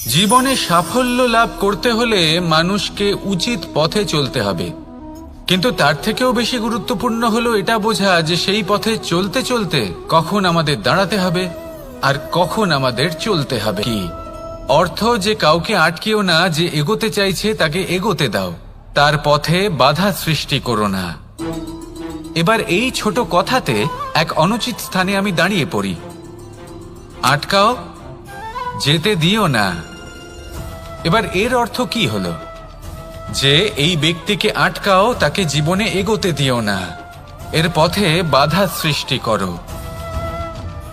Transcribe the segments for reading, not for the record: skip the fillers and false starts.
জীবনে সাফল্য লাভ করতে হলে মানুষকে উচিত পথে চলতে হবে, কিন্তু তার থেকেও বেশি গুরুত্বপূর্ণ হলো এটা বোঝা যে সেই পথে চলতে চলতে কখন আমাদের দাঁড়াতে হবে আর কখন আমাদের চলতে হবে। কি অর্থ যে কাউকে আটকেও না, যে এগোতে চাইছে তাকে এগোতে দাও, তার পথে বাধা সৃষ্টি করো না। এবার এই ছোট কথাতে এক অনুচিত স্থানে আমি দাঁড়িয়ে পড়ি। আটকাও, যেতে দিও না। এবার এর অর্থ কি হলো? যে এই ব্যক্তিকে আটকাও, তাকে জীবনে এগোতে দিও না, এর পথে বাধা সৃষ্টি করো।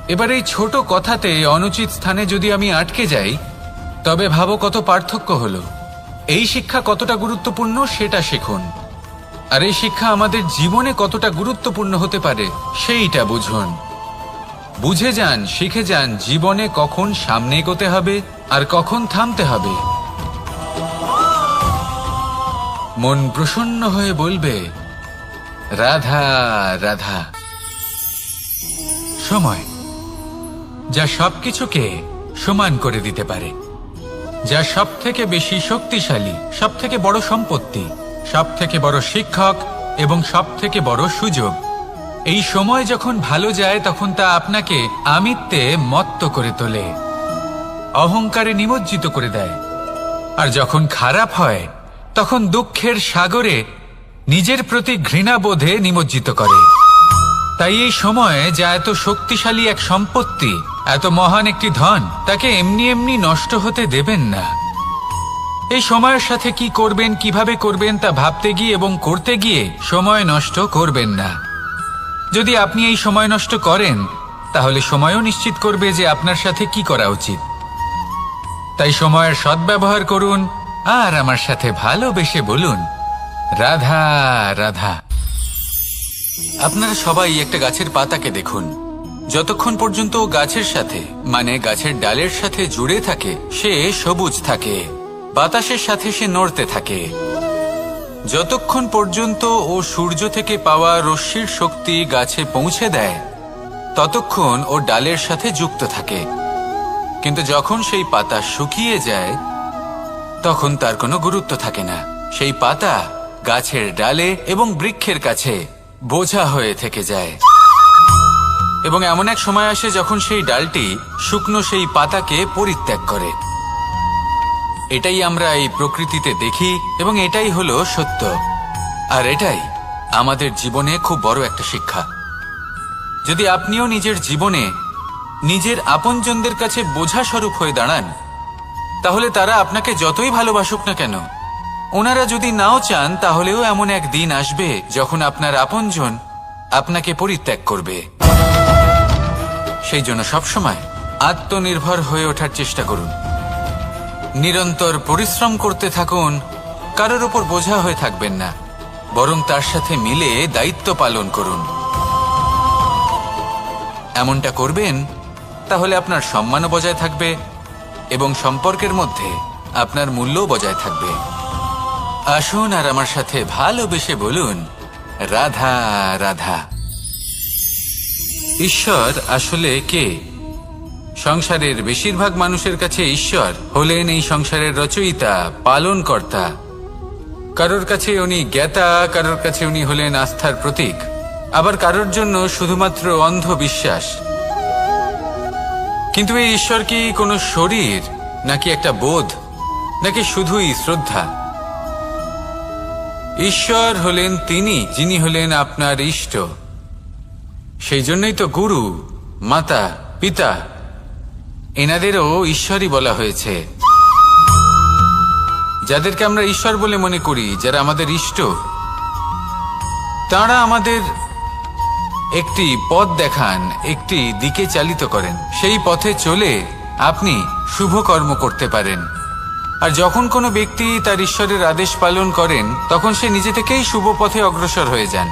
এবার এই ছোট কথাতে অনুচিত স্থানে যদি আমি আটকে যাই, তবে ভাবো কত পার্থক্য হলো। এই শিক্ষা কতটা গুরুত্বপূর্ণ সেটা শিখুন, আর এই শিক্ষা আমাদের জীবনে কতটা গুরুত্বপূর্ণ হতে পারে সেইটা বুঝুন। বুঝে যান, শিখে যান জীবনে কখন সামনে এগোতে হবে আর কখন থামতে হবে। মন প্রসন্ন হয়ে বলবে রাধা রাধা। সময় যা সবকিছুকে সমান করে দিতে পারে, যা সব থেকে বেশি শক্তিশালী, সব থেকে বড় সম্পত্তি, সব থেকে বড় শিক্ষক এবং সব থেকে বড় সুযোগ। এই সময় যখন ভালো যায় তখন তা আপনাকে আমিত্বে মত্ত করে তোলে, অহংকারে নিমজ্জিত করে দেয়। আর যখন খারাপ হয় তখন দুঃখের সাগরে নিজের প্রতি ঘৃণাবোধে নিমজ্জিত করে। তাই এই সময়ে যা এত শক্তিশালী এক সম্পত্তি, এত মহান একটি ধন, তাকে এমনি এমনি নষ্ট হতে দেবেন না। এই সময়ের সাথে কি করবেন, কিভাবে করবেন তা ভাবতে গিয়ে এবং করতে গিয়ে সময় নষ্ট করবেন না। যদি আপনি এই সময় নষ্ট করেন, তাহলে সময়ও নিশ্চিত করবে যে আপনার সাথে কি করা উচিত। তাই সময়ের সদ্ব্যবহার করুন আর আমার সাথে ভালোবেসে বলুন রাধা রাধা। আপনারা সবাই একটা গাছের পাতাকে দেখুন। যতক্ষণ পর্যন্ত গাছের সাথে, মানে গাছের ডালের সাথে জুড়ে থাকে, সে সবুজ থাকে, বাতাসের সাথে সে নড়তে থাকে। যতক্ষণ পর্যন্ত ও সূর্য থেকে পাওয়া রশ্মির শক্তি গাছে পৌঁছে দেয়, ততক্ষণ ও ডালের সাথে যুক্ত থাকে। কিন্তু যখন সেই পাতা শুকিয়ে যায়, তখন তার কোনো গুরুত্ব থাকে না। সেই পাতা গাছের ডালে এবং বৃক্ষের কাছে বোঝা হয়ে থেকে যায়। এবং এমন এক সময় আসে যখন সেই ডালটি শুকনো সেই পাতাকে পরিত্যাগ করে। এটাই আমরা এই প্রকৃতিতে দেখি এবং এটাই হলো সত্য। আর এটাই আমাদের জীবনে খুব বড় একটা শিক্ষা। যদি আপনিও নিজের জীবনে নিজের আপনজনদের কাছে বোঝা স্বরূপ হয়ে দাঁড়ান, তাহলে তারা আপনাকে যতই ভালোবাসুক না কেন, ওনারা যদি নাও চান, তাহলেও এমন এক দিন আসবে যখন আপনার আপনজন আপনাকে পরিত্যাগ করবে। সেই জন্য সবসময় আত্মনির্ভর হয়ে ওঠার চেষ্টা করুন, নিরন্তর পরিশ্রম করতে থাকুন। কারোর উপর বোঝা হয়ে থাকবেন না, বরং তার সাথে মিলে দায়িত্ব পালন করুন। এমনটা করবেন, তাহলে আপনার সম্মানও বজায় থাকবে এবং সম্পর্কের মধ্যে আপনার মূল্যও বজায় থাকবে। আসুন আর আমার সাথে ভালোবেসে বলুন রাধা রাধা। ঈশ্বর আসলে কে? সংসারের বেশিরভাগ মানুষের কাছে ঈশ্বর হলেন এই সংসারের রচয়িতা, পালনকর্তা। কারোর কাছে উনি জ্ঞাতা, কারোর কাছে উনি হলেন আস্থার প্রতীক, আবার কারোর জন্য শুধুমাত্র অন্ধ বিশ্বাস। কিন্তু এই ঈশ্বর কি কোনো শরীর, নাকি একটা বোধ, নাকি শুধুই শ্রদ্ধা? ঈশ্বর হলেন তিনি যিনি হলেন আপনার ইষ্ট। সেই জন্যই তো গুরু, মাতা, পিতা এনাদেরও ঈশ্বরই বলা হয়েছে। যাদেরকে আমরা ঈশ্বর বলে মনে করি, যারা আমাদের ইষ্ট, তারা আমাদের একটি পথ দেখান, একটি দিকে চালিত করেন। সেই পথে চলে আপনি শুভ কর্ম করতে পারেন। আর যখন কোনো ব্যক্তি তার ঈশ্বরের আদেশ পালন করেন, তখন সে নিজে থেকেই শুভ পথে অগ্রসর হয়ে যান।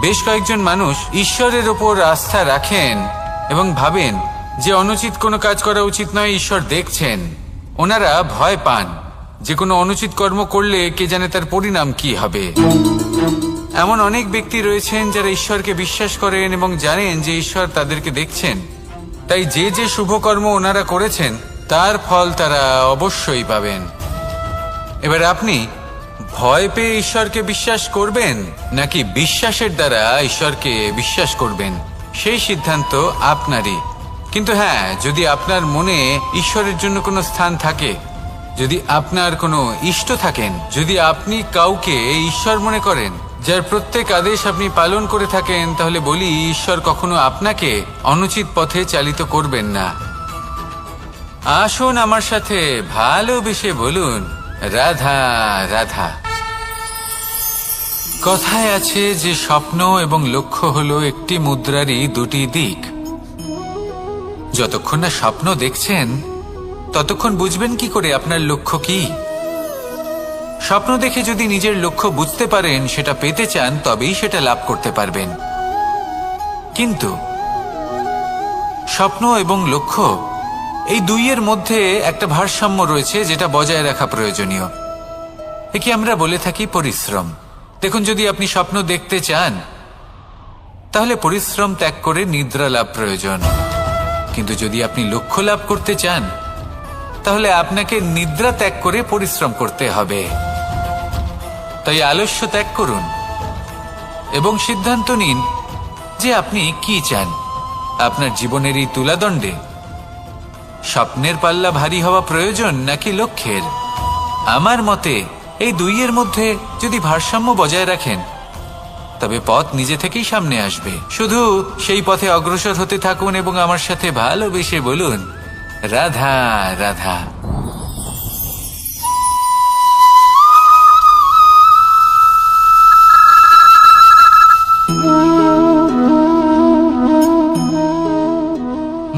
বেশ কয়েকজন মানুষ ঈশ্বরের ওপর আস্থা রাখেন এবং ভাবেন যে অনুচিত কোনো কাজ করা উচিত নয়, ঈশ্বর দেখছেন। ওনারা ভয় পান যে কোনো অনুচিত কর্ম করলে কে জানে তার পরিণাম কি হবে। এমন অনেক ব্যক্তি রয়েছেন যারা ঈশ্বরকে বিশ্বাস করেন এবং জানেন যে ঈশ্বর তাদেরকে দেখছেন। তাই যে যে শুভকর্ম ওনারা করেছেন তার ফল তারা অবশ্যই পাবেন। এবার আপনি ভয় পেয়ে ঈশ্বরকে বিশ্বাস করবেন নাকি বিশ্বাসের দ্বারা ঈশ্বরকে বিশ্বাস করবেন, সেই সিদ্ধান্ত আপনারই। কিন্তু হ্যাঁ, যদি আপনার মনে ঈশ্বরের জন্য কোনো স্থান থাকে, যদি আপনার কোনো ইষ্ট থাকেন, যদি আপনি কাউকে ঈশ্বর মনে করেন, যার প্রত্যেক আদেশ আপনি পালন করে থাকেন, তাহলে বলি ঈশ্বর কখনো আপনাকে অনুচিত পথে চালিত করবেন না। আসুন আমার সাথে ভালোবেসে বলুন, রাধা রাধা। কথায় আছে যে স্বপ্ন এবং লক্ষ্য হলো একটি মুদ্রারই দুটি দিক। যতক্ষণ না স্বপ্ন দেখছেন ততক্ষণ বুঝবেন কি করে আপনার লক্ষ্য কি। স্বপ্ন দেখে যদি নিজের লক্ষ্য বুঝতে পারেন, সেটা পেতে চান, তবেই সেটা লাভ করতে পারবেন। কিন্তু স্বপ্ন এবং লক্ষ্য এই দুইয়ের মধ্যে একটা ভারসাম্য রয়েছে, যেটা বজায় রাখা প্রয়োজনীয়। একে আমরা বলে থাকি পরিশ্রম। দেখুন, যদি আপনি স্বপ্ন দেখতে চান তাহলে পরিশ্রম ত্যাগ করে নিদ্রা লাভ প্রয়োজন। কিন্তু যদি আপনি লক্ষ্য লাভ করতে চান তাহলে আপনাকে নিদ্রা ত্যাগ করে পরিশ্রম করতে হবে। তাই আলস্য ত্যাগ করুন এবং সিদ্ধান্ত নিন যে আপনি কি চান। আপনার জীবনের এই তুলাদণ্ডে স্বপ্নের পাল্লা ভারী হওয়া প্রয়োজন নাকি লক্ষ্যের? আমার মতে এই দুইয়ের মধ্যে যদি ভারসাম্য বজায় রাখেন তবে পথ নিজে থেকেই সামনে আসবে। শুধু সেই পথে অগ্রসর হতে থাকুন এবং আমার সাথে ভালোবেসে বলুন, রাধা রাধা।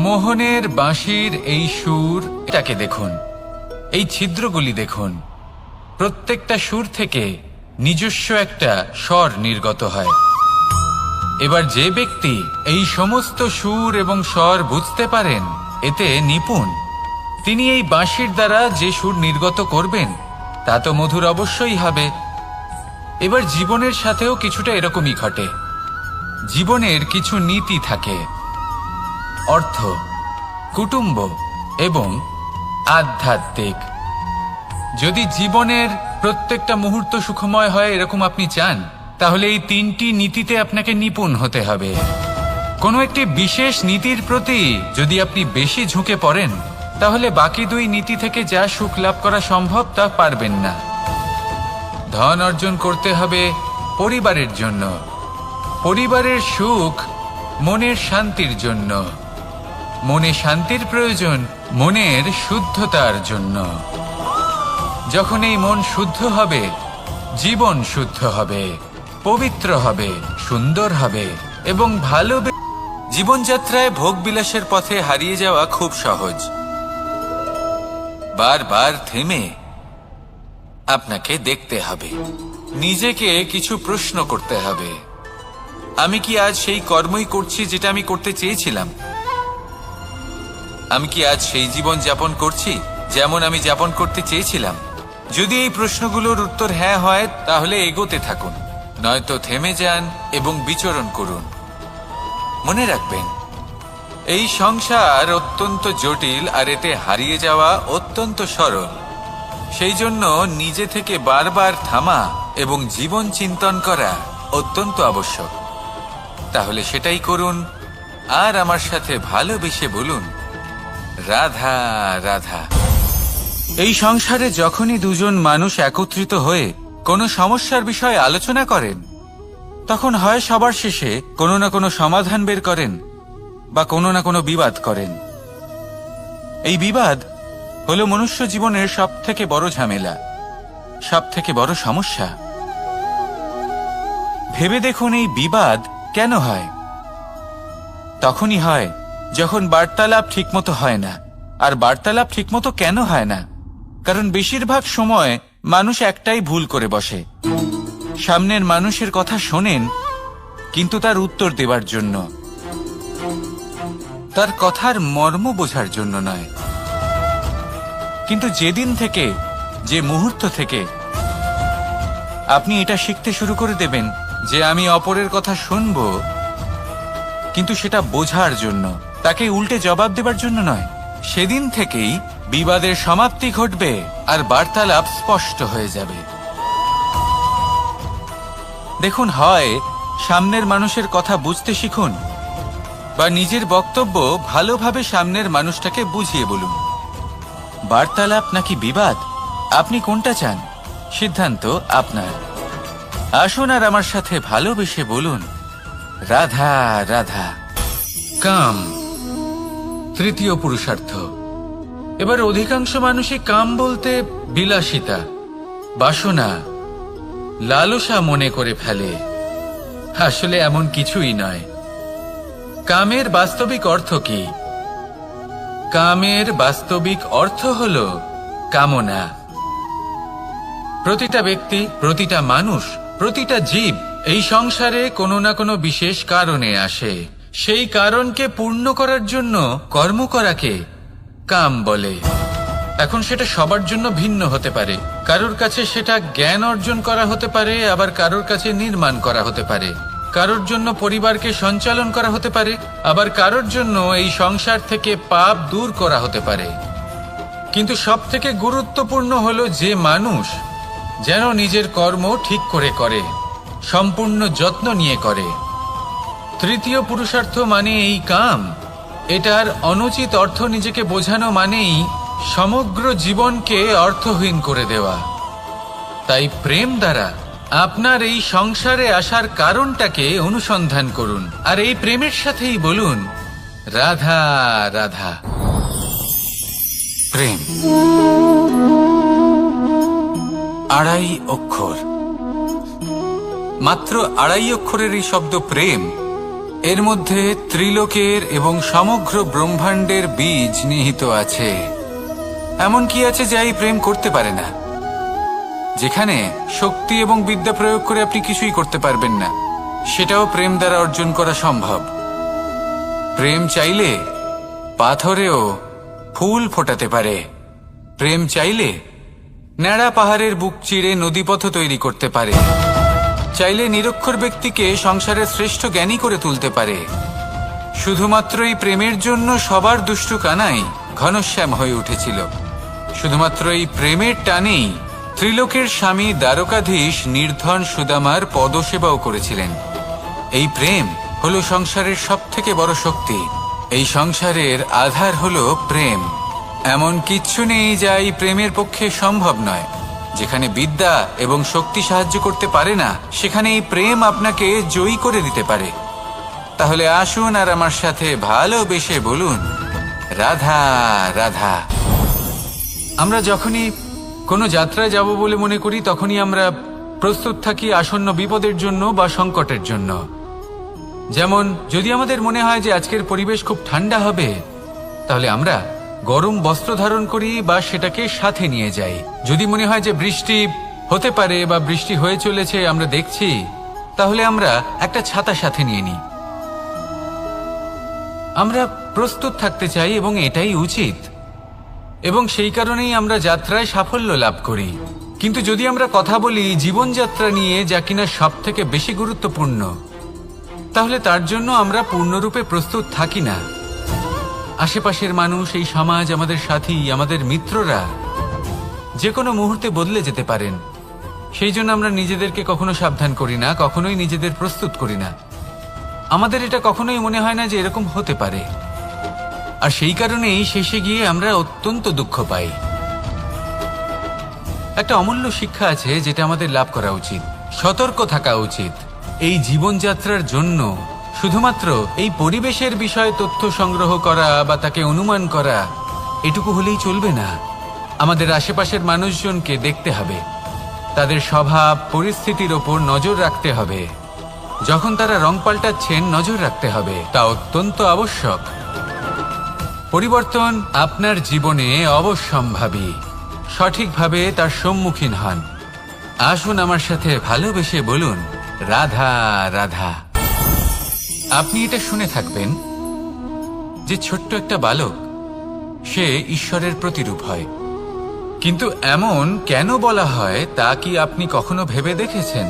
মোহনের বাঁশির এই সুর, এটাকে দেখুন, এই ছিদ্রগুলি দেখুন। প্রত্যেকটা সুর থেকে নিজস্ব একটা স্বর নির্গত হয়। এবার যে ব্যক্তি এই সমস্ত সুর এবং স্বর বুঝতে পারেন, এতে নিপুণ, তিনি এই বাঁশির দ্বারা যে সুর নির্গত করবেন তা তো মধুর অবশ্যই হবে। এবার জীবনের সাথেও কিছুটা এরকমই ঘটে। জীবনের কিছু নীতি থাকে, অর্থ, কুটুম্ব এবং আধ্যাত্মিক। যদি জীবনের প্রত্যেকটা মুহূর্ত সুখময় হয় এরকম আপনি চান, তাহলে এই তিনটি নীতিতে আপনাকে নিপুণ হতে হবে। কোনো একটি বিশেষ নীতির প্রতি যদি আপনি বেশি ঝুঁকে পড়েন তাহলে বাকি দুই নীতি থেকে যা সুখ লাভ করা সম্ভব তা পারবেন না। ধন অর্জন করতে হবে পরিবারের জন্য, পরিবারের সুখ মনের শান্তির জন্য, মনে শান্তির প্রয়োজন মনের শুদ্ধতার জন্য। যখন এই মন শুদ্ধ হবে, জীবন শুদ্ধ হবে, পবিত্র হবে, সুন্দর হবে এবং ভালো। জীবনযাত্রায় ভোগ বিলাসের পথে হারিয়ে যাওয়া খুব সহজ। বারবার থেমে আপনাকে দেখতে হবে, নিজেকে কিছু প্রশ্ন করতে হবে। আমি কি আজ সেই কর্মই করছি যেটা আমি করতে চেয়েছিলাম? আমি কি আজ সেই জীবন যাপন করছি যেমন আমি যাপন করতে চেয়েছিলাম? যদি এই প্রশ্নগুলোর উত্তর হ্যাঁ হয় তাহলে এগোতে থাকুন, নয়তো থেমে যান এবং বিচরণ করুন। মনে রাখবেন, এই সংসার অত্যন্ত জটিল আর এতে হারিয়ে যাওয়া অত্যন্ত সরল। সেই জন্য নিজে থেকে বারবার থামা এবং জীবন চিন্তন করা অত্যন্ত আবশ্যক। তাহলে সেটাই করুন আর আমার সাথে ভালোবেসে বলুন, রাধা রাধা। এই সংসারে যখনই দুজন মানুষ একত্রিত হয়ে কোনো সমস্যার বিষয়ে আলোচনা করেন, তখন হয় সবার শেষে কোনো না কোনো সমাধান বের করেন বা কোনো না কোনো বিবাদ করেন। এই বিবাদ হলো মনুষ্য জীবনের সব থেকে বড় ঝামেলা, সব থেকে বড় সমস্যা। ভেবে দেখুন, এই বিবাদ কেন হয়? তখনই হয় যখন বার্তালাপ ঠিকমতো হয় না। আর বার্তালাপ ঠিকমতো কেন হয় না? কারণ বেশিরভাগ সময় মানুষ একটাই ভুল করে বসে। সামনের মানুষের কথা শোনেন কিন্তু তার উত্তর দেবার জন্য, তার কথার মর্ম বোঝার জন্য নয়। কিন্তু যেদিন থেকে, যে মুহূর্ত থেকে আপনি এটা শিখতে শুরু করে দেবেন যে আমি অপরের কথা শুনব, কিন্তু সেটা বোঝার জন্য, তাকে উল্টে জবাব দেবার জন্য নয়, সেদিন থেকেই বিবাদের সমাপ্তি ঘটবে আর বার্তালাপ স্পষ্ট হয়ে যাবে। দেখুন, হয় সামনের মানুষের কথা বুঝতে শিখুন, বা নিজের বক্তব্য ভালোভাবে সামনের মানুষটাকে বুঝিয়ে বলুন। বার্তালাপ নাকি বিবাদ, আপনি কোনটা চান? সিদ্ধান্ত আপনার। আসুন আর আমার সাথে ভালোবেসে বলুন, রাধা রাধা। কাম, তৃতীয় পুরুষার্থ। এবার অধিকাংশ মানুষই কাম বলতে বিলাসিতা, বাসনা, লালসা মনে করে ফেলে। আসলে এমন কিছুই নয়। কামের বাস্তবিক অর্থ কি? কামের বাস্তবিক অর্থ হল কামনা। প্রতিটা ব্যক্তি, প্রতিটা মানুষ, প্রতিটা জীব এই সংসারে কোনো না কোনো বিশেষ কারণে আসে। সেই কারণকে পূর্ণ করার জন্য কর্ম করাকে কাম বলে। এখন সেটা সবার জন্য ভিন্ন হতে পারে। কারোর কাছে সেটা জ্ঞান অর্জন করা হতে পারে, আবার কারোর কাছে নির্মাণ করা হতে পারে। কারোর জন্য পরিবারকে সঞ্চালন করা হতে পারে, আবার কারোর জন্য এই সংসার থেকে পাপ দূর করা হতে পারে। কিন্তু সব থেকে গুরুত্বপূর্ণ হলো যে মানুষ যেন নিজের কর্ম ঠিক করে করে, সম্পূর্ণ যত্ন নিয়ে করে। তৃতীয় পুরুষার্থ মানে এই কাম। এটার অনুচিত অর্থ নিজেকে বোঝানো মানেই সমগ্র জীবনকে অর্থহীন করে দেওয়া। তাই প্রেম দ্বারা আপনার এই সংসারে আসার কারণটাকে অনুসন্ধান করুন, আর এই প্রেমের সাথেই বলুন, রাধা রাধা। প্রেম আড়াই অক্ষর, মাত্র আড়াই অক্ষরের এই শব্দ প্রেম, এর মধ্যে ত্রিলোকের এবং সমগ্র ব্রহ্মাণ্ডের বীজ নিহিত আছে। এমন কি আছে যা এই প্রেম করতে পারে না? যেখানে শক্তি এবং বিদ্যা প্রয়োগ করে আপনি কিছুই করতে পারবেন না, সেটাও প্রেম দ্বারা অর্জন করা সম্ভব। প্রেম চাইলে পাথরেও ফুল ফোটাতে পারে। প্রেম চাইলে ন্যাড়া পাহাড়ের বুক চিরে নদীপথ তৈরি করতে পারে। চাইলে নিরক্ষর ব্যক্তিকে সংসারের শ্রেষ্ঠ জ্ঞানী করে তুলতে পারে। শুধুমাত্র এই প্রেমের জন্য সবার দুষ্টু কানাই ঘনশ্যাম হয়ে উঠেছিল। শুধুমাত্র এই প্রেমের টানেই ত্রিলোকের স্বামী দ্বারকাধীশ নির্ধন সুদামার পদসেবাও করেছিলেন। এই প্রেম হলো সংসারের সবথেকে বড় শক্তি। এই সংসারের আধার হলো প্রেম। এমন কিচ্ছু নেই যা এই প্রেমের পক্ষে সম্ভব নয়। যেখানে বিদ্যা এবং শক্তি সাহায্য করতে পারে না, সেখানে এই প্রেম আপনাকে জয়ী করে দিতে পারে। তাহলে আসুন আর আমার সাথে ভালোবেসে বলুন, রাধা রাধা। আমরা যখনই কোনো যাত্রায় যাব বলে মনে করি, তখনই আমরা প্রস্তুত থাকি আসন্ন বিপদের জন্য বা সংকটের জন্য। যেমন যদি আমাদের মনে হয় যে আজকের পরিবেশ খুব ঠান্ডা হবে, তাহলে আমরা গরম বস্ত্র ধারণ করি বা সেটাকে সাথে নিয়ে যাই। যদি মনে হয় যে বৃষ্টি হতে পারে বা বৃষ্টি হয়ে চলেছে, আমরা দেখছি, তাহলে আমরা একটা ছাতা সাথে নিয়ে নিই। আমরা প্রস্তুত থাকতে চাই এবং এটাই উচিত, এবং সেই কারণেই আমরা যাত্রায় সাফল্য লাভ করি। কিন্তু যদি আমরা কথা বলি জীবনযাত্রা নিয়ে, যা কিনা সব থেকে বেশি গুরুত্বপূর্ণ, তাহলে তার জন্য আমরা পূর্ণরূপে প্রস্তুত থাকি না। আশেপাশের মানুষ, এই সমাজ, আমাদের সাথী, আমাদের মিত্ররা যে কোনো মুহূর্তে বদলে যেতে পারেন। সেই জন্য আমরা নিজেদেরকে কখনো সাবধান করি না, কখনোই নিজেদের প্রস্তুত করি না। আমাদের এটা কখনোই মনে হয় না যে এরকম হতে পারে, আর সেই কারণেই শেষে গিয়ে আমরা অত্যন্ত দুঃখ পাই। একটা অমূল্য শিক্ষা আছে যেটা আমাদের লাভ করা উচিত। সতর্ক থাকা উচিত। এই জীবনযাত্রার জন্য শুধুমাত্র এই পরিবেশের বিষয়ে তথ্য সংগ্রহ করা বা তাকে অনুমান করা, এটুকু হলেই চলবে না। আমাদের আশেপাশের মানুষজনকে দেখতে হবে, তাদের স্বভাব পরিস্থিতির ওপর নজর রাখতে হবে। যখন তারা রং পাল্টাচ্ছেন, নজর রাখতে হবে, তা অত্যন্ত আবশ্যক। পরিবর্তন আপনার জীবনে অবশ্যম্ভাবী। সঠিকভাবে তার সম্মুখীন হন। আসুন আমার সাথে ভালোবেসে বলুন, রাধা রাধা। আপনি এটা শুনে থাকবেন যে ছোট্ট একটা বালক, সে ঈশ্বরের প্রতিরূপ হয়। কিন্তু এমন কেন বলা হয় তা কি আপনি কখনো ভেবে দেখেছেন?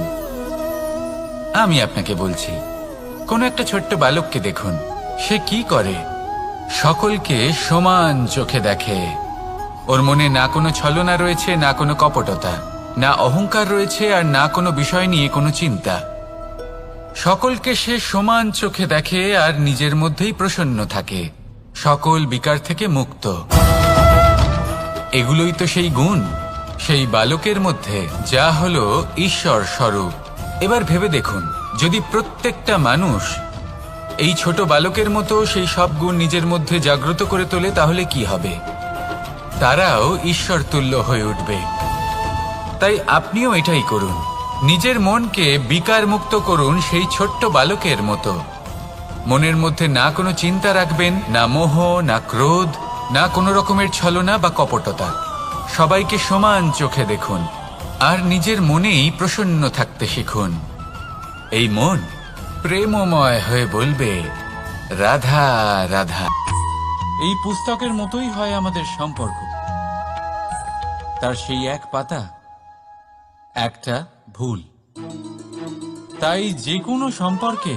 আমি আপনাকে বলছি, কোন একটা ছোট্ট বালককে দেখুন, সে কি করে? সকলকে সমান চোখে দেখে, ওর মনে না কোনো ছলনা রয়েছে, না কোনো কপটতা, না অহংকার রয়েছে, আর না কোনো বিষয় নিয়ে কোনো চিন্তা। সকলকে সে সমান চোখে দেখে আর নিজের মধ্যেই প্রসন্ন থাকে, সকল বিকার থেকে মুক্ত। এগুলোই তো সেই গুণ, সেই বালকের মধ্যে যা হলো ঈশ্বর স্বরূপ। এবার ভেবে দেখুন, যদি প্রত্যেকটা মানুষ এই ছোট বালকের মতো সেই সব গুণ নিজের মধ্যে জাগ্রত করে তোলে, তাহলে কি হবে? তারাও ঈশ্বর তুল্য হয়ে উঠবে। তাই আপনিও এটাই করুন, নিজের মনকে বিকার মুক্ত করুন সেই ছোট্ট বালকের মতো। মনের মধ্যে না কোনো চিন্তা রাখবেন, না মোহ, না ক্রোধ, না কোনো রকমের ছলনা বা কপটতা। সবাইকে সমান চোখে দেখুন আর নিজের মনেই প্রসন্ন থাকতে শিখুন। এই মন প্রেমময় হয়ে বলবে, রাধা রাধা। এই পুস্তকের মতোই হয় আমাদের সম্পর্ক। তার সেই এক পাতা, একটা ভুল। তাই যে কোনো সম্পর্কে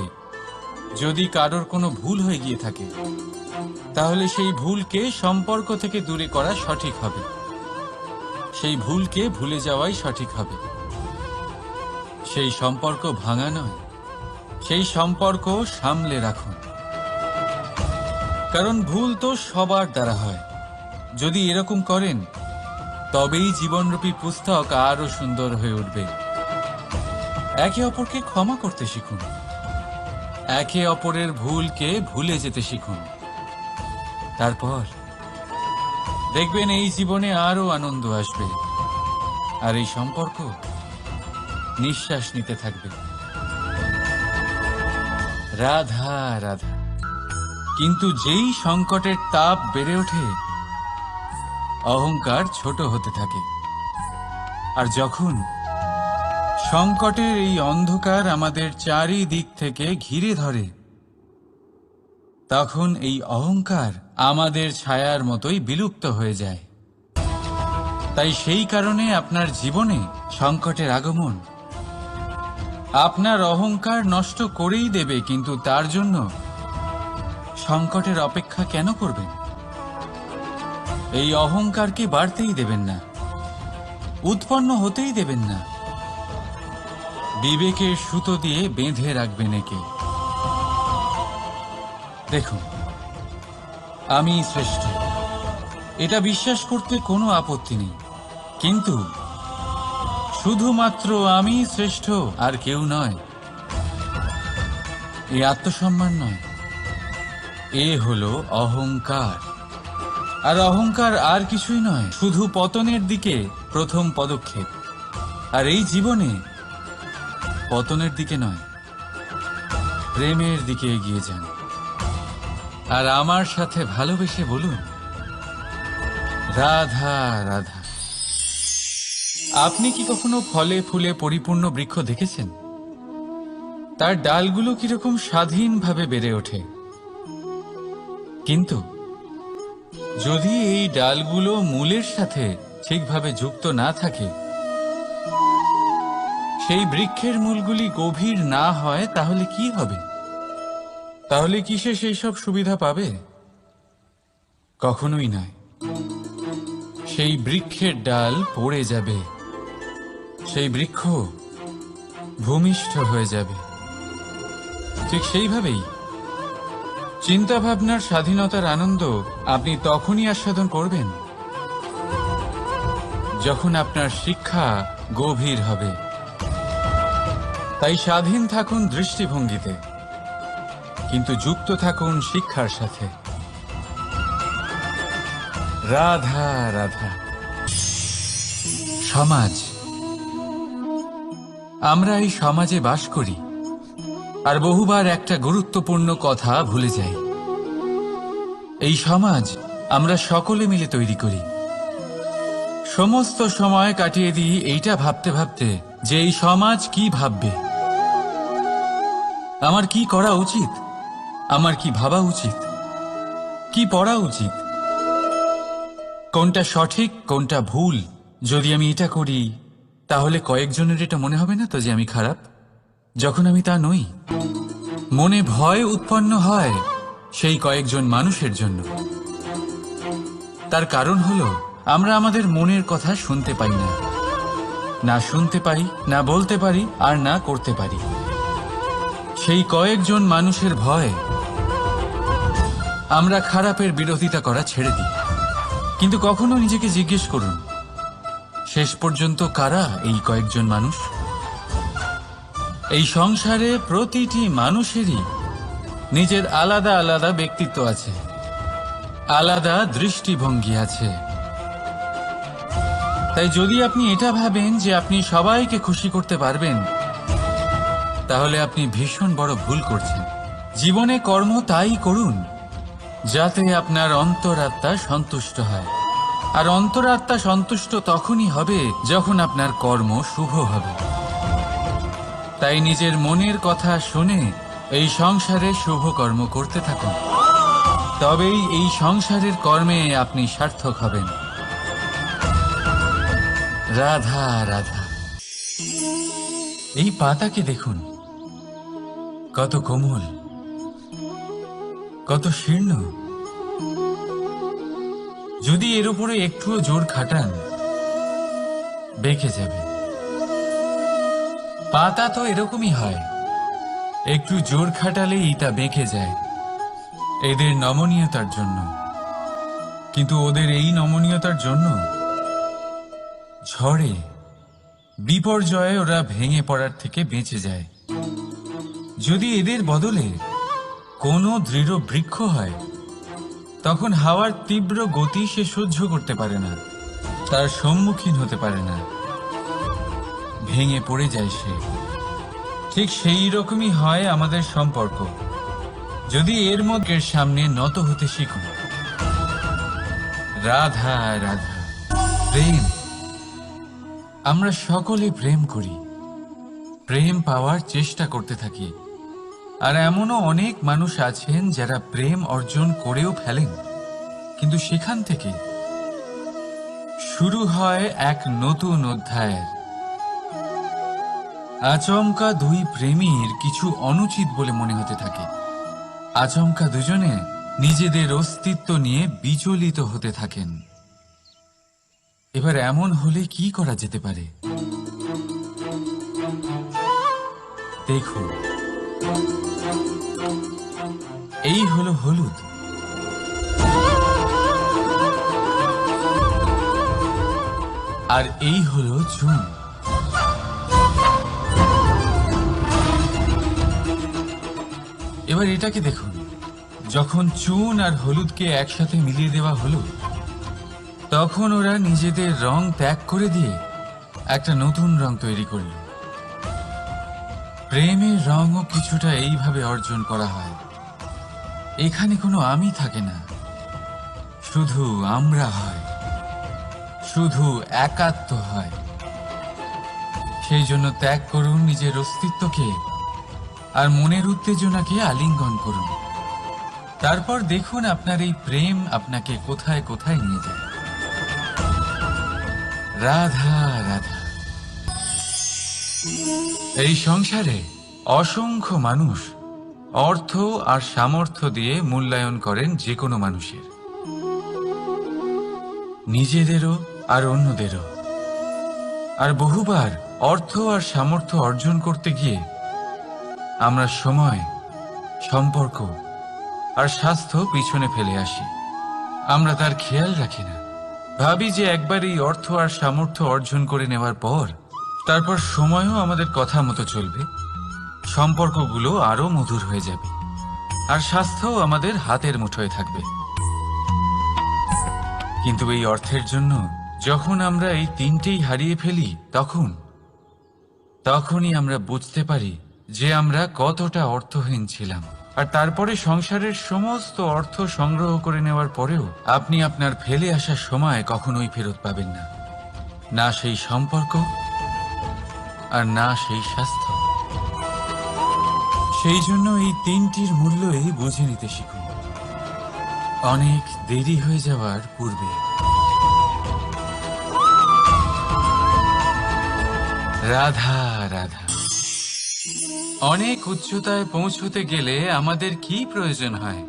যদি কারোর কোনো ভুল হয়ে গিয়ে থাকে, তাহলে সেই ভুলকে সম্পর্ক থেকে দূরে করা সঠিক হবে। সেই ভুলকে ভুলে যাওয়াই সঠিক হবে। সেই সম্পর্ক ভাঙা নয়, সেই সম্পর্ক সামলে রাখুন। কারণ ভুল তো সবার দ্বারা হয়। যদি এরকম করেন, তবেই জীবনরূপী পুস্তক আরো সুন্দর হয়ে উঠবে। একে অপরকে ক্ষমা করতে শিখুন, একে অপরের ভুলকে ভুলে যেতে শিখুন। তারপর দেখবেন এই জীবনে আরো আনন্দ আসবে, আর এই সম্পর্ক নিঃশ্বাস নিতে থাকবে। রাধা রাধা। কিন্তু যেই সংকটের তাপ বেড়ে ওঠে, অহংকার ছোট হতে থাকে। আর যখন সংকটের এই অন্ধকার আমাদের চারিদিক থেকে ঘিরে ধরে, তখন এই অহংকার আমাদের ছায়ার মতোই বিলুপ্ত হয়ে যায়। তাই সেই কারণে আপনার জীবনে সংকটের আগমন আপনার অহংকার নষ্ট করেই দেবে, কিন্তু তার জন্য সংকটের অপেক্ষা কেন করবেন? এই অহংকারকে বাড়তেই দেবেন না, উৎপন্ন হতেই দেবেন না। বিবেকের সুতো দিয়ে বেঁধে রাখবেন একে। দেখুন, আমি শ্রেষ্ঠ, এটা বিশ্বাস করতে কোনো আপত্তি নেই। কিন্তু শুধুমাত্র আমি শ্রেষ্ঠ, আর কেউ নয়। এ আত্মসম্মান নয়, এ হলো অহংকার। আর অহংকার আর কিছুই নয়, শুধু পতনের দিকে প্রথম পদক্ষেপ। আর এই জীবনে পতনের দিকে নয়, প্রেমের দিকে এগিয়ে যান। আর আমার সাথে ভালোবেসে বলুন, রাধা রাধা। আপনি কি কখনো ফলে ফুলে পরিপূর্ণ বৃক্ষ দেখেছেন? তার ডালগুলো কিরকম স্বাধীনভাবে বেড়ে ওঠে। কিন্তু যদি এই ডালগুলো মূলের সাথে ঠিকভাবে যুক্ত না থাকে, সেই বৃক্ষের মূলগুলি গভীর না হয়, তাহলে কি হবে? তাহলে কি সে সেই সব সুবিধা পাবে? কখনোই নয়। সেই বৃক্ষের ডাল পড়ে যাবে, সেই বৃক্ষ ভূমিষ্ঠ হয়ে যাবে। ঠিক সেইভাবেই চিন্তা ভাবনার স্বাধীনতার আনন্দ আপনি তখনই আস্বাদন করবেন, যখন আপনার শিক্ষা গভীর হবে। তাই স্বাধীন থাকুন দৃষ্টিভঙ্গিতে, কিন্তু যুক্ত থাকুন শিক্ষার সাথে। রাধা রাধা। সমাজ, আমরা এই সমাজে বাস করি, আর বহুবার একটা গুরুত্বপূর্ণ কথা ভুলে যাই। এই সমাজ আমরা সকলে মিলে তৈরি করি। সমস্ত সময় কাটিয়ে দিই এইটা ভাবতে ভাবতে যে এই সমাজ কি ভাববে, আমার কি করা উচিত, আমার কি ভাবা উচিত, কি পড়া উচিত, কোনটা সঠিক কোনটা ভুল। যদি আমি এটা করি, তাহলে কয়েকজনের এটা মনে হবে না তো যে আমি খারাপ, যখন আমি তা নই। মনে ভয় উৎপন্ন হয় সেই কয়েকজন মানুষের জন্য। তার কারণ হলো আমরা আমাদের মনের কথা শুনতে পাই না, না শুনতে পাই, না বলতে পারি, আর না করতে পারি। সেই কয়েকজন মানুষের ভয়ে আমরা খারাপের বিরোধিতা করা ছেড়ে দিই। কিন্তু কখনো নিজেকে জিজ্ঞেস করুন, শেষ পর্যন্ত কারা এই কয়েকজন মানুষ? এই সংসারে প্রতিটি মানুষেরই নিজের আলাদা আলাদা ব্যক্তিত্ব আছে, আলাদা দৃষ্টিভঙ্গি আছে। তাই যদি আপনি এটা ভাবেন যে আপনি সবাইকে খুশি করতে পারবেন, তাহলে আপনি ভীষণ বড় ভুল করছেন। জীবনে কর্ম তাই করুন যাতে আপনার অন্তরাত্মা সন্তুষ্ট হয়, আর অন্তরাত্মা সন্তুষ্ট তখনই হবে যখন আপনার কর্ম শুভ হবে। তাই নিজের মনের কথা শুনে এই সংসারে শুভ কর্ম করতে থাকুন, তবেই এই সংসারের কর্মে আপনি সার্থক হবেন। রাধা রাধা। এই পাতাকে দেখুন, কত কোমল, কত শীর্ণ। যদি এর উপরে একটুও জোর খাটান, বেঁকে যাবে। পাতা তো এরকমই হয়, একটু জোর খাটালেই তা বেঁকে যায় এদের নমনীয়তার জন্য। কিন্তু ওদের এই নমনীয়তার জন্য ঝড়ে, বিপর্যয়ে ওরা ভেঙে পড়ার থেকে বেঁচে যায়। যদি এদের বদলে কোনো দৃঢ় বৃক্ষ হয়, তখন হাওয়ার তীব্র গতি সে সহ্য করতে পারে না, তার সম্মুখীন হতে পারে না, ভেঙে পড়ে যায় সে। ঠিক সেই রকমই হয় আমাদের সম্পর্ক। যদি এর মধ্যে সামনে নত হতে শিখুন। রাধা রাধা। প্রেম, আমরা সকলে প্রেম করি, প্রেম পাওয়ার চেষ্টা করতে থাকি। আর এমনও অনেক মানুষ আছেন যারা প্রেম অর্জন করেও ফেলেন, কিন্তু সেখান থেকে শুরু হয় এক নতুন অধ্যায়ের। আচমকা দুই প্রেমীর কিছু অনুচিত বলে মনে হতে থাকে। আচমকা দুজনে নিজেদের অস্তিত্ব নিয়ে বিচলিত হতে থাকেন। এবার এমন হলে কি করা যেতে পারে? দেখুন, এই হলো হলুদ, আর এই হলো চুন। এবার এটাকে দেখুন, যখন চুন আর হলুদকে একসাথে মিলিয়ে দেওয়া হলো, তখন ওরা নিজেদের রং ত্যাগ করে দিয়ে একটা নতুন রং তৈরি করল। প্রেমের রঙও কিছুটা এইভাবে অর্জন করা হয়। এখানে কোনো আমি থাকে না, শুধু আমরা হয়, শুধু একাত্ম হয়। সেই জন্য ত্যাগ করুন নিজের অস্তিত্বকে, আর মনের উত্তেজনাকে আলিঙ্গন করুন। তারপর দেখুন আপনার এই প্রেম আপনাকে কোথায় কোথায় নিয়ে যায়। রাধা রাধা। এই সংসারে অসংখ্য মানুষ অর্থ আর সামর্থ্য দিয়ে মূল্যায়ন করেন যে কোনো মানুষের, নিজেদেরও আর অন্যদেরও। আর বহুবার অর্থ আর সামর্থ্য অর্জন করতে গিয়ে আমরা সময়, সম্পর্ক আর স্বাস্থ্য পিছনে ফেলে আসি। আমরা তার খেয়াল রাখি না। ভাবি যে একবার এই অর্থ আর সামর্থ্য অর্জন করে নেওয়ার পর তারপর সময়ও আমাদের কথা মতো চলবে, সম্পর্কগুলো আরো মধুর হয়ে যাবে, আর স্বাস্থ্যও আমাদের হাতের মুঠোয় থাকবে। কিন্তু এই অর্থের জন্য যখন আমরা এই তিনটেই হারিয়ে ফেলি, তখনই আমরা বুঝতে পারি যে আমরা কতটা অর্থহীন ছিলাম। আর তারপরে সংসারের সমস্ত অর্থ সংগ্রহ করে নেওয়ার পরেও আপনি আপনার ফেলে আসা সময় কখনোই ফেরত পাবেন না, না সেই সম্পর্ক আর না সেই স্বাস্থ্য। সেই জন্য এই তিনটির মূল্যই বুঝে নিতে শিখুন, অনেক দেরি হয়ে যাওয়ার পূর্বে। রাধা রাধা। অনেক উচ্চতায় পৌঁছতে গেলে আমাদের কি প্রয়োজন হয়?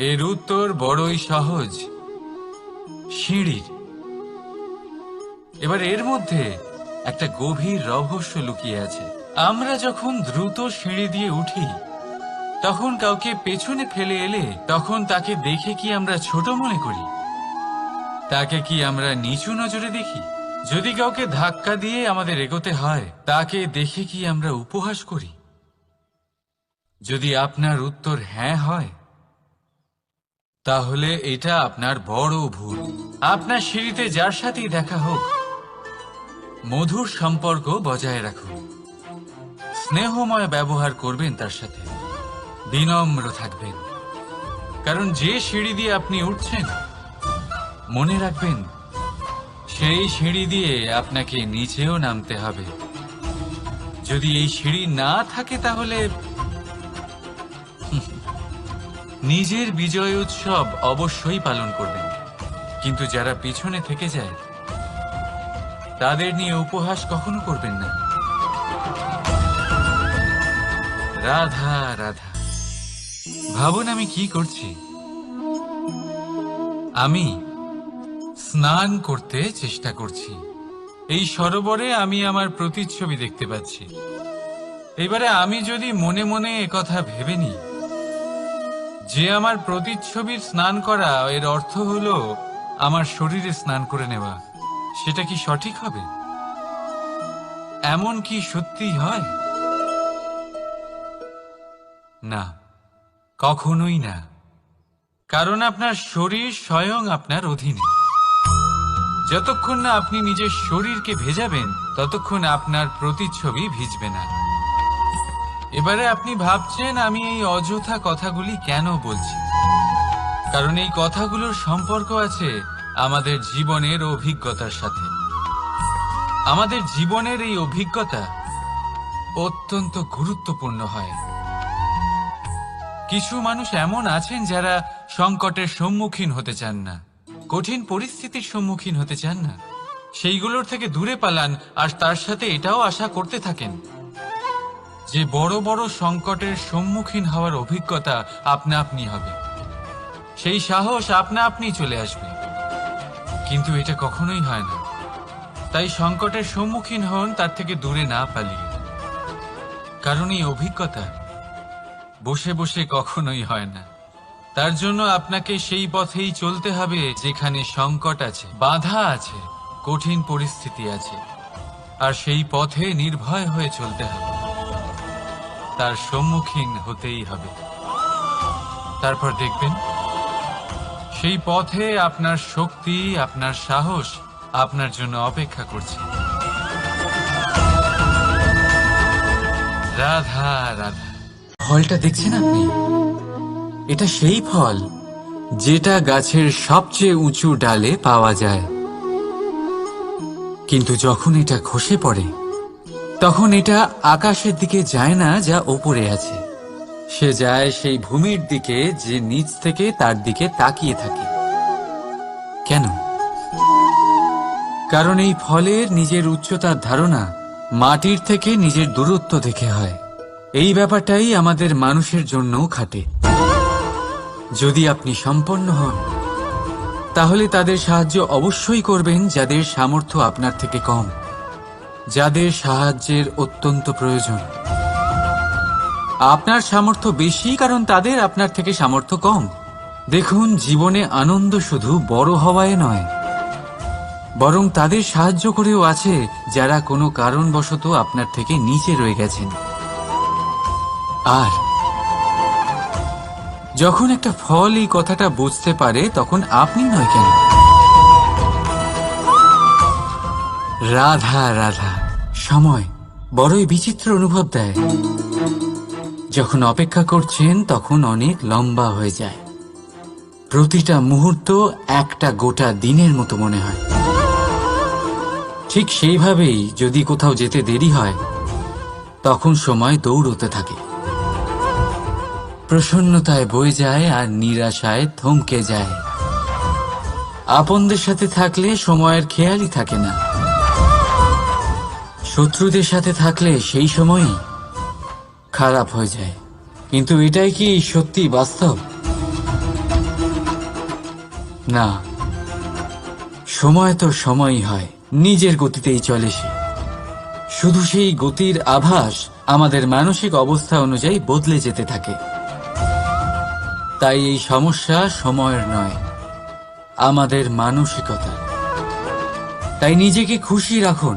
এর উত্তর বড়ই সহজ, সিঁড়ির। এবার এর মধ্যে একটা গভীর রহস্য লুকিয়ে আছে। আমরা যখন দ্রুত সিঁড়ি দিয়ে উঠি, তখন কাউকে পেছনে ফেলে এলে তখন তাকে দেখে কি আমরা ছোট মনে করি? তাকে কি আমরা নিচু নজরে দেখি? যদি কাউকে ধাক্কা দিয়ে আমাদের এগোতে হয়, তাকে দেখে কি আমরা উপহাস করি? যদি আপনার উত্তর হ্যাঁ হয়, তাহলে এটা আপনার বড় ভুল। আপনার সিঁড়িতে যার সাথেই দেখা হোক, মধুর সম্পর্ক বজায় রাখুন, স্নেহময় ব্যবহার করবেন, তার সাথে বিনম্র থাকবেন। কারণ যে সিঁড়ি দিয়ে আপনি উঠছেন, মনে রাখবেন সেই সিঁড়ি দিয়ে আপনাকে নিচেও নামতে হবে। যদি এই সিঁড়ি না থাকে, তাহলে নিজের বিজয় উৎসব অবশ্যই পালন করবেন, কিন্তু যারা পিছনে থেকে যায় তাদের নিয়ে উপহাস কখনো করবেন না। রাধা রাধা। ভাবুন আমি কি করছি। আমি স্নান করতে চেষ্টা করছি। এই সরোবরে আমি আমার প্রতিচ্ছবি দেখতে পাচ্ছি। এবারে আমি যদি মনে মনে একথা ভেবে নিই যে আমার প্রতিচ্ছবির স্নান করা এর অর্থ হলো আমার শরীরে স্নান করে নেওয়া, সেটা কি সঠিক হবে? এমন কি সত্যি হয়? না, কখনোই না। কারণ আপনার শরীর স্বয়ং আপনার অধীনে। যতক্ষণ না আপনি নিজের শরীরকে ভেজাবেন, ততক্ষণ আপনার প্রতিচ্ছবি ভিজবে না। এবারে আপনি ভাবছেন আমি এই অযথা কথাগুলি কেন বলছি। কারণ এই কথাগুলোর সম্পর্ক আছে আমাদের জীবনের অভিজ্ঞতার সাথে। আমাদের জীবনের এই অভিজ্ঞতা অত্যন্ত গুরুত্বপূর্ণ হয়। কিছু মানুষ এমন আছেন যারা সংকটের সম্মুখীন হতে চান না, কঠিন পরিস্থিতির সম্মুখীন হতে চান না, সেইগুলোর থেকে দূরে পালান, আর তার সাথে এটাও আশা করতে থাকেন যে বড় বড় সংকটের সম্মুখীন হওয়ার অভিজ্ঞতা আপনা আপনি হবে, সেই সাহস আপনা আপনি চলে আসবে। কিন্তু এটা কখনোই হয় না। তাই সংকটের সম্মুখীন হন, তার থেকে দূরে না পালিয়ে। কারণ এই অভিজ্ঞতা বসে বসে কখনোই হয় না। তার জন্য আপনাকে সেই পথেই চলতে হবে যেখানে সংকট আছে, বাধা আছে, কঠিন পরিস্থিতি আছে, আর সেই পথে নির্ভয় হয়ে চলতে হবে। তার সম্মুখীন হতেই হবে। তারপর দেখবেন সেই পথে আপনার শক্তি, আপনার সাহস আপনার জন্য অপেক্ষা করছে। রাধা রাধা। ফলটা দেখছেন আপনি? এটা সেই ফল যেটা গাছের সবচেয়ে উঁচু ডালে পাওয়া যায়, কিন্তু যখন এটা খসে পড়ে তখন এটা আকাশের দিকে যায় না যা ওপরে আছে, সে যায় সেই ভূমির দিকে যে নিচ থেকে তার দিকে তাকিয়ে থাকে। কেন? কারণ এই ফলের নিজের উচ্চতার ধারণা মাটির থেকে নিজের দূরত্ব দেখে হয়। এই ব্যাপারটাই আমাদের মানুষের জন্যও খাটে। যদি আপনি সম্পন্ন হন, তাহলে তাদের সাহায্য অবশ্যই করবেন যাদের সামর্থ্য আপনার থেকে কম, যাদের সাহায্যের অত্যন্ত প্রয়োজন। আপনার সামর্থ্য বেশি কারণ তাদের আপনার থেকে সামর্থ্য কম। দেখুন, জীবনে আনন্দ শুধু বড় হওয়ায় নয়, বরং তাদের সাহায্য করেও আছে যারা কোনো কারণবশত আপনার থেকে নিচে রয়ে গেছেন। আর যখন একটা ফল এই কথাটা বুঝতে পারে, তখন আপনি নয় কেন? রাধা রাধা। সময় বড়ই বিচিত্র অনুভব দেয়। যখন অপেক্ষা করছেন তখন অনেক লম্বা হয়ে যায়। প্রতিটা মুহূর্ত একটা গোটা দিনের মতো মনে হয়। ঠিক সেইভাবেই যদি কোথাও যেতে দেরি হয়, তখন সময় দৌড়তে থাকে, প্রসন্নতায় বয়ে যায় আর নিরাশায় থমকে যায়। আপনদের সাথে থাকলে সময়ের খেয়ালই থাকে না, শত্রুদের সাথে থাকলে সেই সময়ই খারাপ হয়ে যায়। কিন্তু এটাই কি সত্যি বাস্তব? না, সময় তো সময়ই হয়। নিজের গতিতেই চলে সে। শুধু সেই গতির আভাস আমাদের মানসিক অবস্থা অনুযায়ী বদলে যেতে থাকে। তাই এই সমস্যা সময়ের নয়, আমাদের মানসিকতা। তাই নিজেকে খুশি রাখুন,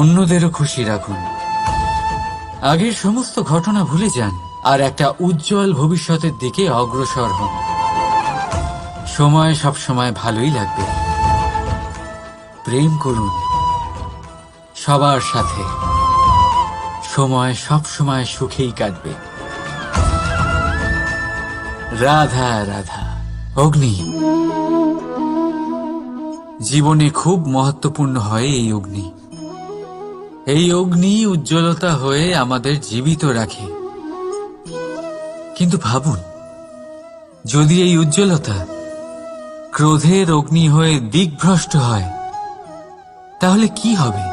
অন্যদেরও খুশি রাখুন। আগের সমস্ত ঘটনা ভুলে যান আর একটা উজ্জ্বল ভবিষ্যতের দিকে অগ্রসর হন। সময় সবসময় ভালোই লাগবে। প্রেম করুন সবার সাথে, সময় সবসময় সুখেই কাটবে। রাধা রাধা। অগ্নি জীবনে খুব মহত্বপূর্ণ হয়। এই অগ্নি উজ্জ্বলতা হয়ে আমাদের জীবিত রাখে। কিন্তু ভাবুন, যদি এই উজ্জ্বলতা ক্রোধের অগ্নি হয়ে দিকভ্রষ্ট হয়, তাহলে কি হবে?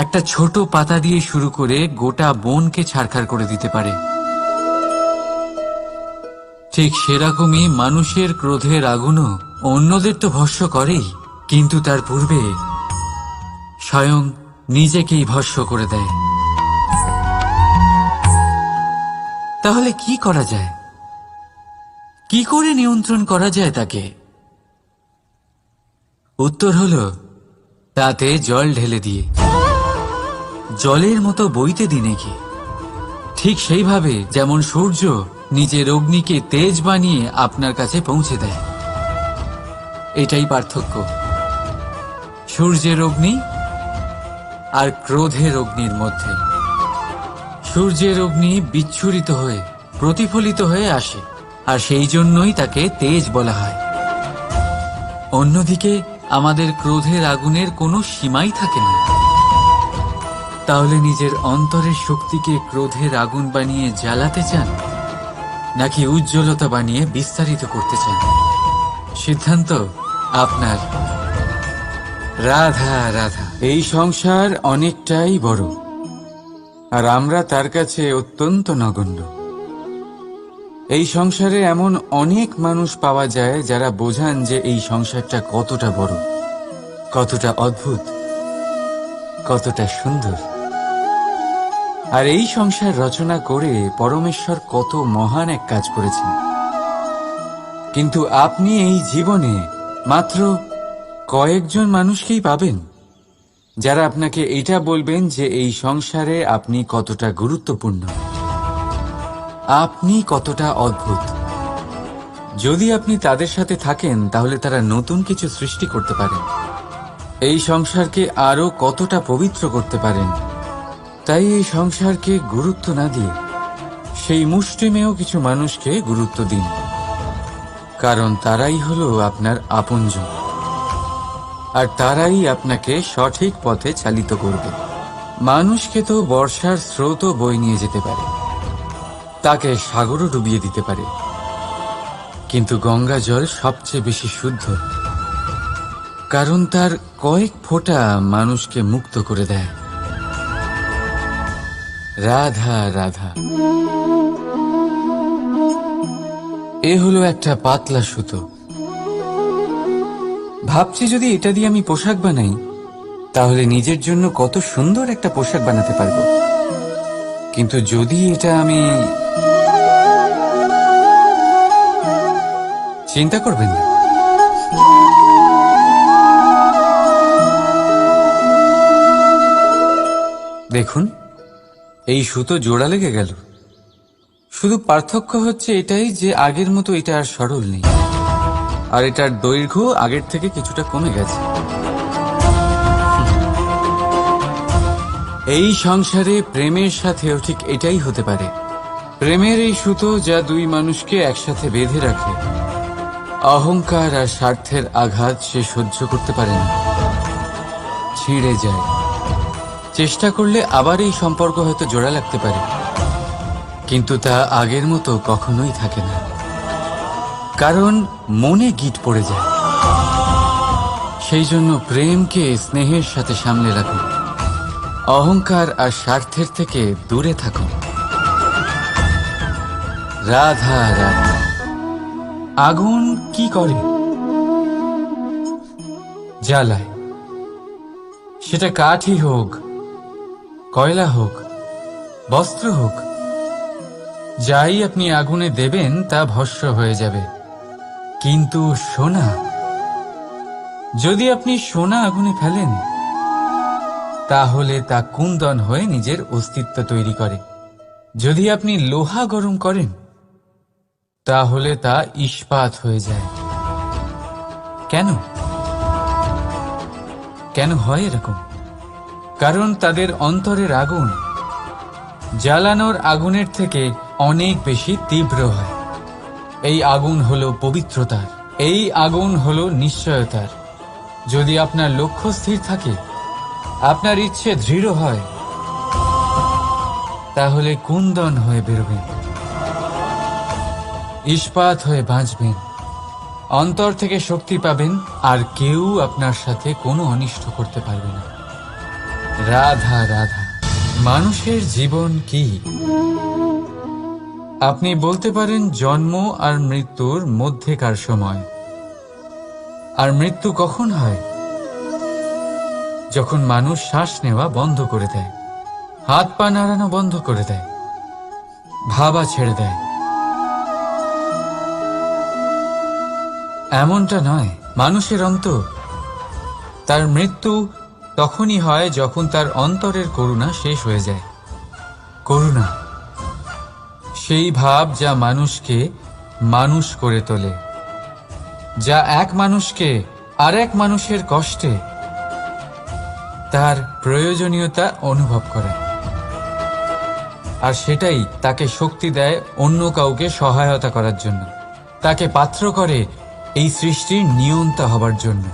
একটা ছোট পাতা দিয়ে শুরু করে গোটা বনকে ছারখার করে দিতে পারে। ঠিক সেরকমই মানুষের ক্রোধের আগুনও অন্যদের তো ভস্ম করেই, কিন্তু তার পূর্বে স্বয়ং নিজেকেই ভস্ম করে দেয়। তাহলে কি করা যায়? কি করে নিয়ন্ত্রণ করা যায় তাকে? উত্তর হলো, তাতে জল ঢেলে দিয়ে, জলের মতো বইতে দিন একে। ঠিক সেইভাবে যেমন সূর্য নিজের অগ্নিকে তেজ বানিয়ে আপনার কাছে পৌঁছে দেয়। এটাই পার্থক্য সূর্যের অগ্নি আর ক্রোধের অগ্নির মধ্যে। সূর্যের অগ্নি বিচ্ছুরিত হয়ে প্রতিফলিত হয়ে আসে, আর সেই জন্যই তাকে তেজ বলা হয়। অন্যদিকে আমাদের ক্রোধের আগুনের কোনো সীমাই থাকে না। তাহলে নিজের অন্তরের শক্তিকে ক্রোধের আগুন বানিয়ে জ্বালাতে চান, নাকি উজ্জ্বলতা বানিয়ে বিস্তারিত করতে চান? সিদ্ধান্ত আপনার। রাধা রাধা। এই সংসার অনেকটাই বড়, আর আমরা তার কাছে অত্যন্ত নগণ্য। এই সংসারে এমন অনেক মানুষ পাওয়া যায় যারা বোঝান যে এই সংসারটা কতটা বড়, কতটা অদ্ভুত, কতটা সুন্দর। আর এই সংসার রচনা করে পরমেশ্বর কত মহান এক কাজ করেছেন। কিন্তু আপনি এই জীবনে মাত্র কয়েকজন মানুষকেই পাবেন যারা আপনাকে এটা বলবেন যে এই সংসারে আপনি কতটা গুরুত্বপূর্ণ, আপনি কতটা অদ্ভুত। যদি আপনি তাদের সাথে থাকেন, তাহলে তারা নতুন কিছু সৃষ্টি করতে পারেন, এই সংসারকে আরো কতটা পবিত্র করতে পারেন। তাই এই সংসারকে গুরুত্ব না দিয়ে সেই মুষ্টিমেয় কিছু মানুষকে গুরুত্ব দিন, কারণ তারাই হলো আপনার আপনজন, আর তারাই আপনাকে সঠিক পথে চালিত করবে। মানুষকে তো বর্ষার স্রোতও বয়ে নিয়ে যেতে পারে, তাকে সাগরও ডুবিয়ে দিতে পারে, কিন্তু গঙ্গা জল সবচেয়ে বেশি শুদ্ধ, কারণ তার কয়েক ফোঁটা মানুষকে মুক্ত করে দেয়। রাধা রাধা। এ হলো একটা পাতলা সুতো। ভাবছি যদি এটা দিয়ে আমি পোশাক বানাই, তাহলে নিজের জন্য কত সুন্দর একটা পোশাক বানাতে পারবো। কিন্তু যদি এটা আমি... চিন্তা করবেন না, দেখুন এই সুতো জোড়া লেগে গেল। শুধু পার্থক্য হচ্ছে এটাই যে আগের মতো এটা আর সরল নেই, আর এটার দৈর্ঘ্য আগের থেকে কিছুটা কমে গেছে। এই সংসারে প্রেমের সাথেও ঠিক এটাই হতে পারে। প্রেমের এই সুতো যা দুই মানুষকে একসাথে বেঁধে রাখে, অহংকার আর স্বার্থের আঘাত সে সহ্য করতে পারে না, ছিঁড়ে যায়। চেষ্টা করলে আবার এই সম্পর্ক হয়তো জোড়া লাগতে পারে, কিন্তু তা আগের মতো কখনোই থাকে না, কারণ মনে গিট পড়ে যায়। সেই জন্য প্রেমকে স্নেহের সাথে সামলে রাখুন, অহংকার আর স্বার্থের থেকে দূরে থাকুন। রাধা রাধা। আগুন কি করে? জ্বালায়, সেটা কাঠই হোক, কয়লা হোক, বস্ত্র হোক, যাই আপনি আগুনে দেবেন তা ভস্ম হয়ে যাবে। কিন্তু সোনা, যদি আপনি সোনা আগুনে ফেলেন তাহলে তা কুন্দন হয়ে নিজের অস্তিত্ব তৈরি করে। যদি আপনি লোহা গরম করেন তাহলে তা ইস্পাত হয়ে যায়। কেন কেন হয় এরকম? কারণ তাদের অন্তরের আগুন জ্বালানোর আগুনের থেকে অনেক বেশি তীব্র হয়। এই আগুন হলো পবিত্রতার, এই আগুন হলো নিশ্চয়তার। যদি আপনার লক্ষ্য স্থির থাকে, আপনার ইচ্ছে দৃঢ় হয়, তাহলে কুন্দন হয়ে বেরোবেন, ইস্পাত হয়ে বাঁচবেন, অন্তর থেকে শক্তি পাবেন, আর কেউ আপনার সাথে কোনো অনিষ্ট করতে পারবে না। রাধা রাধা। মানুষের জীবন কি? আপনি বলতে পারেন জন্ম আর মৃত্যুর মধ্যেকার সময়। আর মৃত্যু কখন হয়? যখন মানুষ শ্বাস নেওয়া বন্ধ করে দেয়, হাত পা নাড়ানো বন্ধ করে দেয়, ভাবা ছেড়ে দেয়। এমনটা নয়, মানুষের অন্তর, তার মৃত্যু তখনই হয় যখন তার অন্তরের করুণা শেষ হয়ে যায়। করুণা সেই ভাব যা মানুষকে মানুষ করে তোলে, যা এক মানুষকে আর এক মানুষের কষ্টে তার প্রয়োজনীয়তা অনুভব করে, আর সেটাই তাকে শক্তি দেয় অন্য কাউকে সহায়তা করার জন্য, তাকে পাত্র করে এই সৃষ্টির নিয়ন্তা হবার জন্য।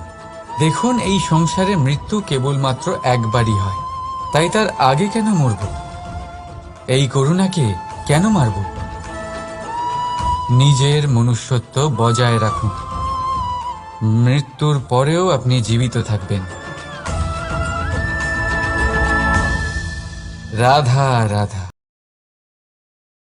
দেখুন, এই সংসারে মৃত্যু কেবলমাত্র একবারই হয়, তাই তার আগে কেন মরব? এই করুণাকে কেন মারব? নিজের মনুষ্যত্ব বজায় রাখুন, মৃত্যুর পরেও আপনি জীবিত থাকবেন। রাধা রাধা।